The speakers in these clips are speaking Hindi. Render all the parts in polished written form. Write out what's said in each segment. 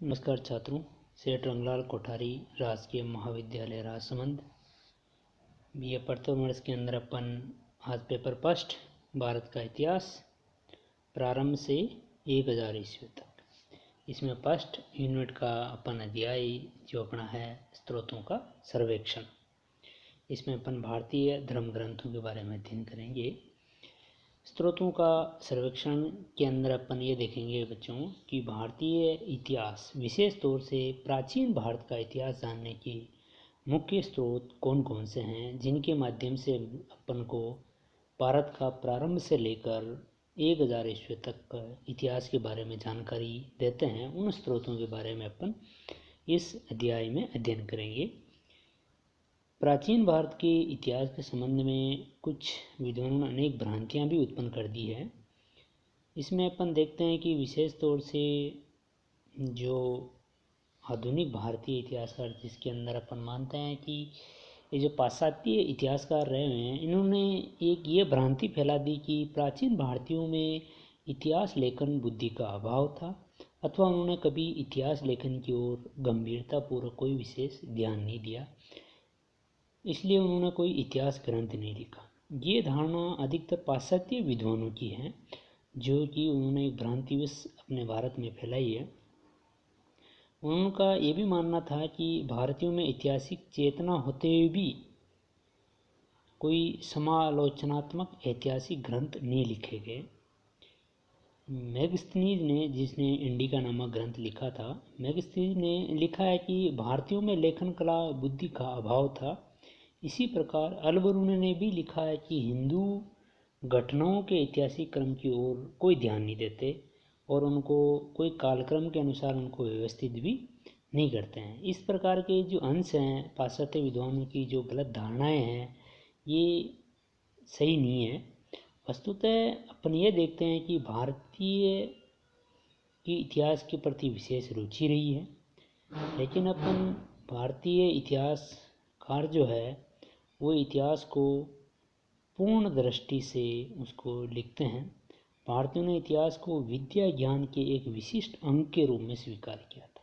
नमस्कार छात्रों, सेठ रंगलाल कोठारी राजकीय महाविद्यालय राजसमंद बीए प्रथम वर्ष के अंदर अपन आज पेपर फर्स्ट भारत का इतिहास प्रारंभ से 1000 ईस्वी तक। इसमें फर्स्ट यूनिट का अपन अध्याय जो अपना है स्रोतों का सर्वेक्षण। इसमें अपन भारतीय धर्म ग्रंथों के बारे में अध्ययन करेंगे। स्रोतों का सर्वेक्षण के अंदर अपन ये देखेंगे बच्चों कि भारतीय इतिहास, विशेष तौर से प्राचीन भारत का इतिहास जानने के मुख्य स्रोत कौन कौन से हैं, जिनके माध्यम से अपन को भारत का प्रारंभ से लेकर 1000 ईस्वी तक का इतिहास के बारे में जानकारी देते हैं। उन स्रोतों के बारे में अपन इस अध्याय में अध्ययन करेंगे। प्राचीन भारत के इतिहास के संबंध में कुछ विद्वानों ने अनेक भ्रांतियां भी उत्पन्न कर दी है। इसमें अपन देखते हैं कि विशेष तौर से जो आधुनिक भारतीय इतिहासकार, जिसके अंदर अपन मानते हैं कि ये जो पाश्चात्य इतिहासकार रहे हैं, इन्होंने एक ये भ्रांति फैला दी कि प्राचीन भारतीयों में इतिहास लेखन बुद्धि का अभाव था, अथवा उन्होंने कभी इतिहास लेखन की ओर गंभीरतापूर्वक कोई विशेष ध्यान नहीं दिया, इसलिए उन्होंने कोई इतिहास ग्रंथ नहीं लिखा। ये धारणा अधिकतर पाश्चात्य विद्वानों की है, जो कि उन्होंने एक भ्रांतिवश अपने भारत में फैलाई है। उनका ये भी मानना था कि भारतीयों में ऐतिहासिक चेतना होते हुए भी कोई समालोचनात्मक ऐतिहासिक ग्रंथ नहीं लिखे गए। मेगस्थनीज ने, जिसने इंडिका नामक ग्रंथ लिखा था, मेगस्थनीज ने लिखा है कि भारतीयों में लेखन कला बुद्धि का अभाव था। इसी प्रकार अलबरूनी ने भी लिखा है कि हिंदू घटनाओं के ऐतिहासिक क्रम की ओर कोई ध्यान नहीं देते और उनको कोई कालक्रम के अनुसार उनको व्यवस्थित भी नहीं करते हैं। इस प्रकार के जो अंश हैं पाश्चात्य विद्वानों की, जो गलत धारणाएं हैं, ये सही नहीं है। वस्तुतः अपन ये देखते हैं कि भारतीय की इतिहास के प्रति विशेष रुचि रही है, लेकिन अपन भारतीय इतिहासकार जो है वो इतिहास को पूर्ण दृष्टि से उसको लिखते हैं। भारतीयों ने इतिहास को विद्या ज्ञान के एक विशिष्ट अंग के रूप में स्वीकार किया था।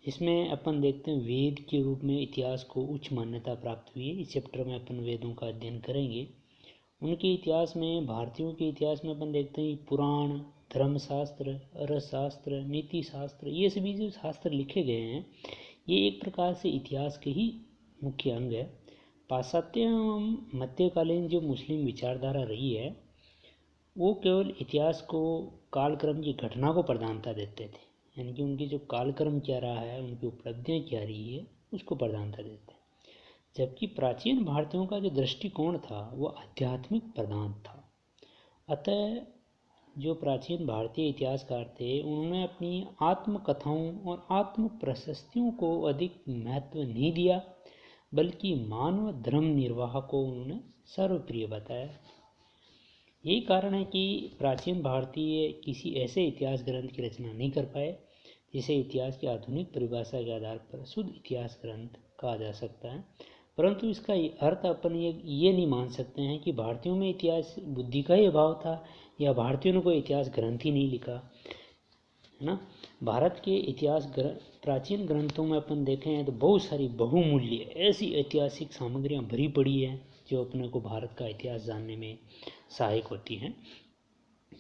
इसमें अपन देखते हैं वेद के रूप में इतिहास को उच्च मान्यता प्राप्त हुई है। इस चैप्टर में अपन वेदों का अध्ययन करेंगे। उनके इतिहास में, भारतीयों के इतिहास में अपन देखते हैं पुराण, धर्मशास्त्र, अर्थशास्त्र, नीति शास्त्र, ये सभी जो शास्त्र लिखे गए हैं, ये एक प्रकार से इतिहास के ही मुख्य अंग है। पाश्चात्य एवं मध्यकालीन जो मुस्लिम विचारधारा रही है, वो केवल इतिहास को कालक्रम की घटना को प्रधानता देते थे, यानी कि उनकी जो कालक्रम क्या रहा है, उनकी उपलब्धियाँ क्या रही है, उसको प्रधानता देते हैं। जबकि प्राचीन भारतीयों का जो दृष्टिकोण था वो आध्यात्मिक प्रधान था। अतः जो प्राचीन भारतीय इतिहासकार थे, उन्होंने अपनी आत्मकथाओं और आत्म प्रशस्तियों को अधिक महत्व नहीं दिया, बल्कि मानव धर्म निर्वाह को उन्होंने सर्वप्रिय बताया। यही कारण है कि प्राचीन भारतीय किसी ऐसे इतिहास ग्रंथ की रचना नहीं कर पाए जिसे इतिहास की आधुनिक परिभाषा के आधार पर शुद्ध इतिहास ग्रंथ कहा जा सकता है। परंतु इसका अर्थ अपन ये नहीं मान सकते हैं कि भारतीयों में इतिहास बुद्धि का ही अभाव था या भारतीयों ने कोई इतिहास ग्रंथ ही नहीं लिखा, है ना। भारत के इतिहास प्राचीन ग्रंथों में अपन देखें तो बहुत सारी बहुमूल्य ऐसी ऐतिहासिक सामग्रियाँ भरी पड़ी हैं जो अपने को भारत का इतिहास जानने में सहायक होती हैं।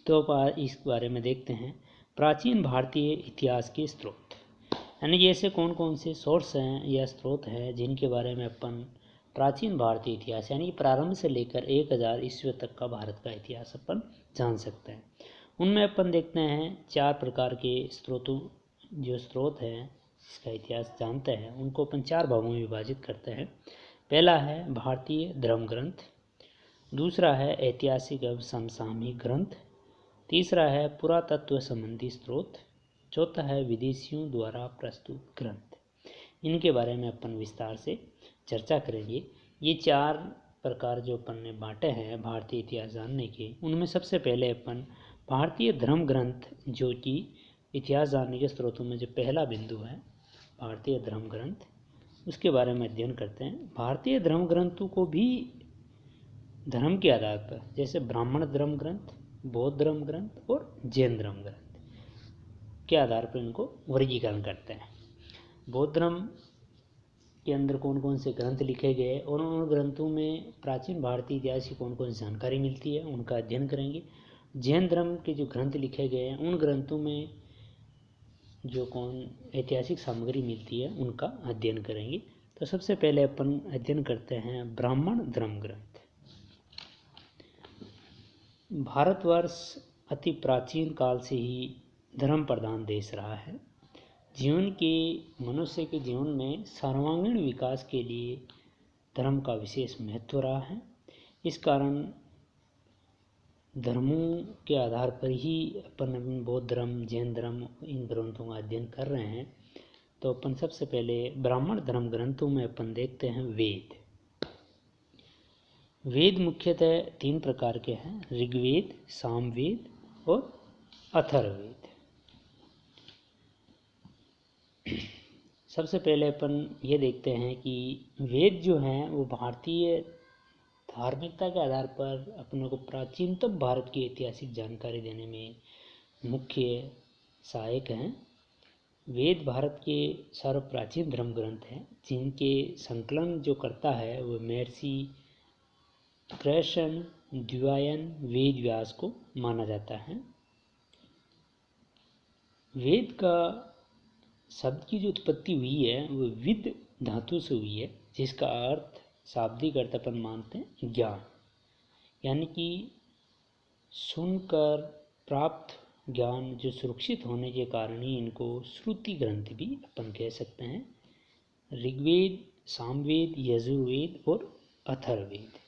तो अब इस बारे में देखते हैं प्राचीन भारतीय इतिहास के स्रोत, यानी कि ऐसे कौन कौन से सोर्स हैं या स्रोत हैं जिनके बारे में अपन प्राचीन भारतीय इतिहास यानी प्रारंभ से लेकर 1000 ईस्वी तक का भारत का इतिहास अपन जान सकते हैं। उनमें अपन देखते हैं 4 प्रकार के स्रोतों, जो स्रोत हैं इसका इतिहास जानते हैं, उनको अपन 4 भागों में विभाजित करते हैं। पहला है भारतीय धर्म ग्रंथ, दूसरा है ऐतिहासिक एवं समसामयिक ग्रंथ, तीसरा है पुरातत्व संबंधी स्रोत, चौथा है विदेशियों द्वारा प्रस्तुत ग्रंथ। इनके बारे में अपन विस्तार से चर्चा करेंगे। ये 4 प्रकार जो अपन ने बांटे हैं भारतीय इतिहास जानने के, उनमें सबसे पहले अपन भारतीय धर्म ग्रंथ, जो कि इतिहास जानने के स्रोतों में जो पहला बिंदु है भारतीय धर्म ग्रंथ, उसके बारे में अध्ययन करते हैं। भारतीय धर्म ग्रंथों को भी धर्म के आधार पर, जैसे ब्राह्मण धर्म ग्रंथ, बौद्ध धर्म ग्रंथ और जैन धर्म ग्रंथ, के आधार पर इनको वर्गीकरण करते हैं। बौद्ध धर्म के अंदर कौन कौन से ग्रंथ लिखे गए और उन ग्रंथों में प्राचीन भारतीय इतिहास की कौन कौन सी जानकारी मिलती है उनका अध्ययन करेंगे। जैन धर्म के जो ग्रंथ लिखे गए हैं उन ग्रंथों में जो कौन ऐतिहासिक सामग्री मिलती है उनका अध्ययन करेंगे। तो सबसे पहले अपन अध्ययन करते हैं ब्राह्मण धर्म ग्रंथ। भारतवर्ष अति प्राचीन काल से ही धर्म प्रधान देश रहा है। मनुष्य के जीवन में सर्वांगीण विकास के लिए धर्म का विशेष महत्व रहा है। इस कारण धर्मों के आधार पर ही अपन बौद्ध धर्म, जैन धर्म, इन ग्रंथों का अध्ययन कर रहे हैं। तो अपन सबसे पहले ब्राह्मण धर्म ग्रंथों में अपन देखते हैं वेद। वेद मुख्यतः 3 प्रकार के हैं, ऋग्वेद, सामवेद और अथर्ववेद। सबसे पहले अपन ये देखते हैं कि वेद जो हैं वो भारतीय धार्मिकता के आधार पर अपने को प्राचीनतम भारत की ऐतिहासिक जानकारी देने में मुख्य सहायक हैं। वेद भारत के सर्वप्राचीन धर्म ग्रंथ हैं जिनके संकलन जो करता है वो महर्षि कृष्ण द्वितीय वेद व्यास को माना जाता है। वेद का शब्द की जो उत्पत्ति हुई है वो विद धातु से हुई है, जिसका अर्थ शाब्दिक अर्थ अपन मानते हैं ज्ञान, यानी कि सुनकर प्राप्त ज्ञान जो सुरक्षित होने के कारण ही इनको श्रुति ग्रंथ भी अपन कह सकते हैं। ऋग्वेद, सामवेद, यजुर्वेद और अथर्ववेद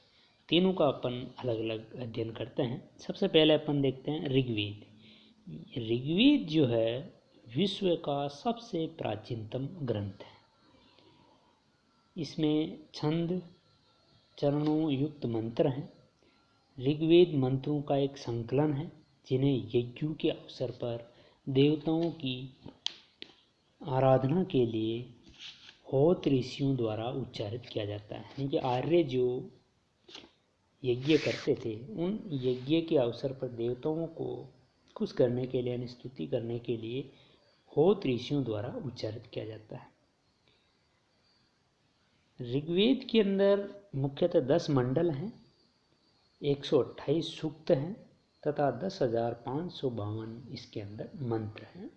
तीनों का अपन अलग अलग अध्ययन करते हैं। सबसे पहले अपन देखते हैं ऋग्वेद। ऋग्वेद जो है विश्व का सबसे प्राचीनतम ग्रंथ है। इसमें छंद चरणों युक्त मंत्र हैं। ऋग्वेद मंत्रों का एक संकलन है जिन्हें यज्ञों के अवसर पर देवताओं की आराधना के लिए होत ऋषियों द्वारा उच्चारित किया जाता है। यानी कि आर्य जो यज्ञ करते थे उन यज्ञ के अवसर पर देवताओं को खुश करने के लिए, यानी स्तुति करने के लिए होत ऋषियों द्वारा उच्चारित किया जाता है। ऋग्वेद के अंदर मुख्यतः 10 मंडल हैं, 128 सूक्त हैं तथा 10,552 इसके अंदर मंत्र हैं।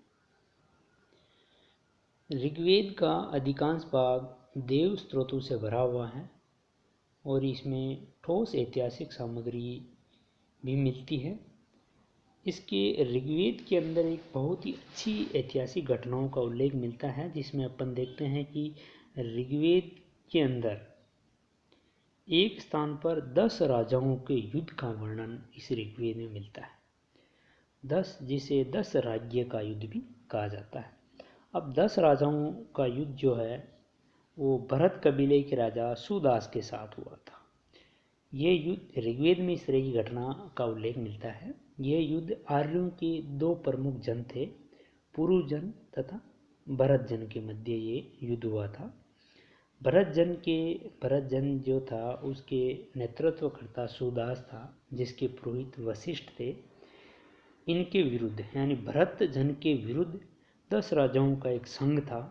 ऋग्वेद का अधिकांश भाग देव स्त्रोतों से भरा हुआ है और इसमें ठोस ऐतिहासिक सामग्री भी मिलती है। इसके ऋग्वेद के अंदर एक बहुत ही अच्छी ऐतिहासिक घटनाओं का उल्लेख मिलता है, जिसमें अपन देखते हैं कि ऋग्वेद के अंदर एक स्थान पर 10 राजाओं के युद्ध का वर्णन इस ऋग्वेद में मिलता है। 10 जिसे 10 राज्य का युद्ध भी कहा जाता है। अब 10 राजाओं का युद्ध जो है वो भरत कबीले के राजा सुदास के साथ हुआ था। ये युद्ध ऋग्वेद में इस तरह की घटना का उल्लेख मिलता है। यह युद्ध आर्यों के 2 प्रमुख जन थे, पुरुजन तथा भरत जन के मध्य ये युद्ध हुआ था। भरत जन जो था उसके नेतृत्व करता सुदास था, जिसके पुरोहित वशिष्ठ थे। इनके विरुद्ध यानी भरत जन के विरुद्ध 10 राजाओं का एक संघ था।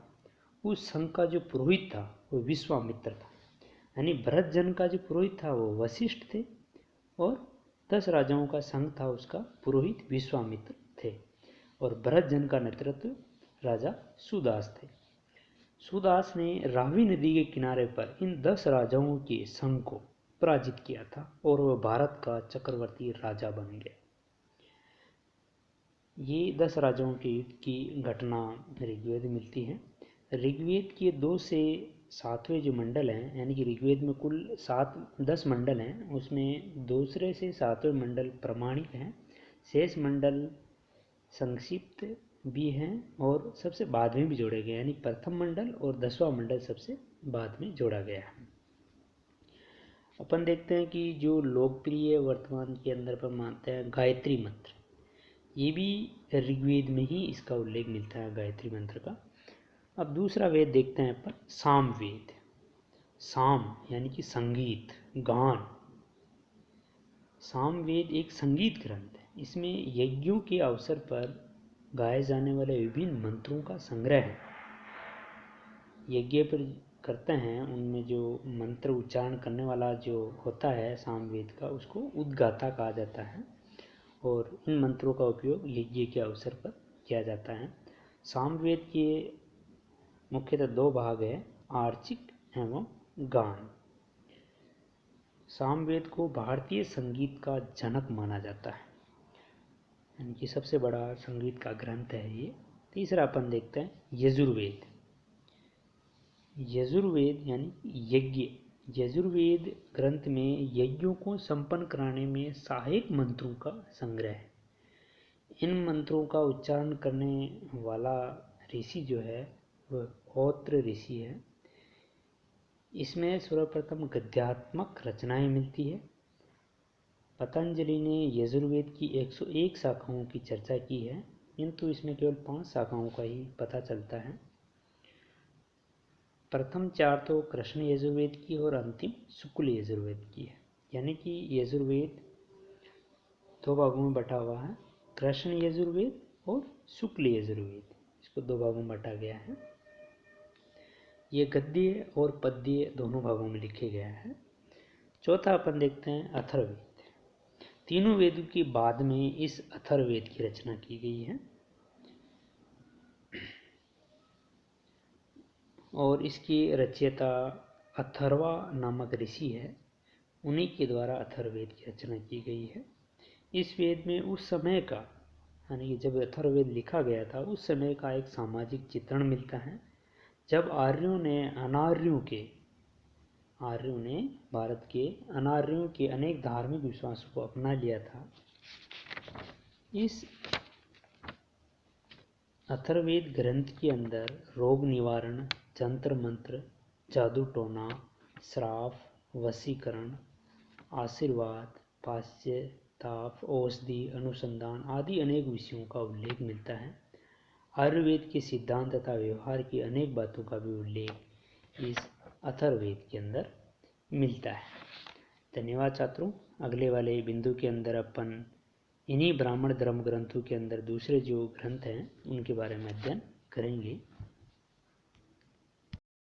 उस संघ का जो पुरोहित था वो विश्वामित्र था। यानी भरत जन का जो पुरोहित था वो वशिष्ठ थे और 10 राजाओं का संघ था, उसका पुरोहित विश्वामित्र थे और भरत जन का नेतृत्व राजा सुदास थे। सुदास ने रावी नदी के किनारे पर इन 10 राजाओं के संघ को पराजित किया था और वह भारत का चक्रवर्ती राजा बन गया। ये 10 राजाओं के युद्ध की घटना ऋग्वेद में मिलती है। ऋग्वेद के 2 से 7वें जो मंडल हैं, यानी कि ऋग्वेद में कुल 10 मंडल हैं, उसमें दूसरे से 7वें मंडल प्रमाणिक हैं। शेष मंडल संक्षिप्त भी हैं और सबसे बाद में भी जोड़े गए, यानी प्रथम मंडल और 10वां मंडल सबसे बाद में जोड़ा गया है। अपन देखते हैं कि जो लोकप्रिय वर्तमान के अंदर पर मानते हैं गायत्री मंत्र, ये भी ऋग्वेद में ही इसका उल्लेख मिलता है, गायत्री मंत्र का। अब दूसरा वेद देखते हैं अपन सामवेद। साम यानी कि संगीत, गान। सामवेद एक संगीत ग्रंथ है। इसमें यज्ञों के अवसर पर गाए जाने वाले विभिन्न मंत्रों का संग्रह है। यज्ञ पर करते हैं उनमें जो मंत्र उच्चारण करने वाला जो होता है सामवेद का, उसको उद्गाता कहा जाता है और इन मंत्रों का उपयोग यज्ञ के अवसर पर किया जाता है। सामवेद के मुख्यतः दो भाग है, आर्चिक एवं गान। सामवेद को भारतीय संगीत का जनक माना जाता है, यानी कि सबसे बड़ा संगीत का ग्रंथ है ये। तीसरा अपन देखते हैं यजुर्वेद। यजुर्वेद यानी यज्ञ। यजुर्वेद ग्रंथ में यज्ञों को संपन्न कराने में सहायक मंत्रों का संग्रह है। इन मंत्रों का उच्चारण करने वाला ऋषि जो है वह औत्र ऋषि है। इसमें सर्वप्रथम गद्यात्मक रचनाएं मिलती है। पतंजलि ने यजुर्वेद की 101 शाखाओं की चर्चा की है, किंतु इसमें केवल 5 शाखाओं का ही पता चलता है। प्रथम 4 तो कृष्ण यजुर्वेद की और अंतिम शुक्ल यजुर्वेद की है, यानी कि यजुर्वेद 2 भागों में बटा हुआ है, कृष्ण यजुर्वेद और शुक्ल यजुर्वेद, इसको 2 भागों में बांटा गया है। ये गद्य और पद्य दोनों भागों में लिखे गया है। चौथा अपन देखते हैं अथर्ववेद। तीनों वेदों के बाद में इस अथर्ववेद की रचना की गई है और इसकी रचयिता अथर्वा नामक ऋषि है, उन्हीं के द्वारा अथर्ववेद की रचना की गई है। इस वेद में उस समय का, यानी कि जब अथर्ववेद लिखा गया था उस समय का एक सामाजिक चित्रण मिलता है, जब आर्यों ने भारत के अनार्यों के अनेक धार्मिक विश्वासों को अपना लिया था। इस अथर्ववेद ग्रंथ के अंदर रोग निवारण, तंत्र मंत्र, जादू टोना, श्राप, वशीकरण, आशीर्वाद, पाश्चाताप, औषधि, अनुसंधान आदि अनेक विषयों का उल्लेख मिलता है। आयुर्वेद के सिद्धांत तथा व्यवहार की अनेक बातों का भी उल्लेख इस अथर्ववेद के अंदर मिलता है। धन्यवाद छात्रों। अगले वाले बिंदु के अंदर अपन इन्हीं ब्राह्मण धर्म ग्रंथों के अंदर दूसरे जो ग्रंथ हैं उनके बारे में अध्ययन करेंगे।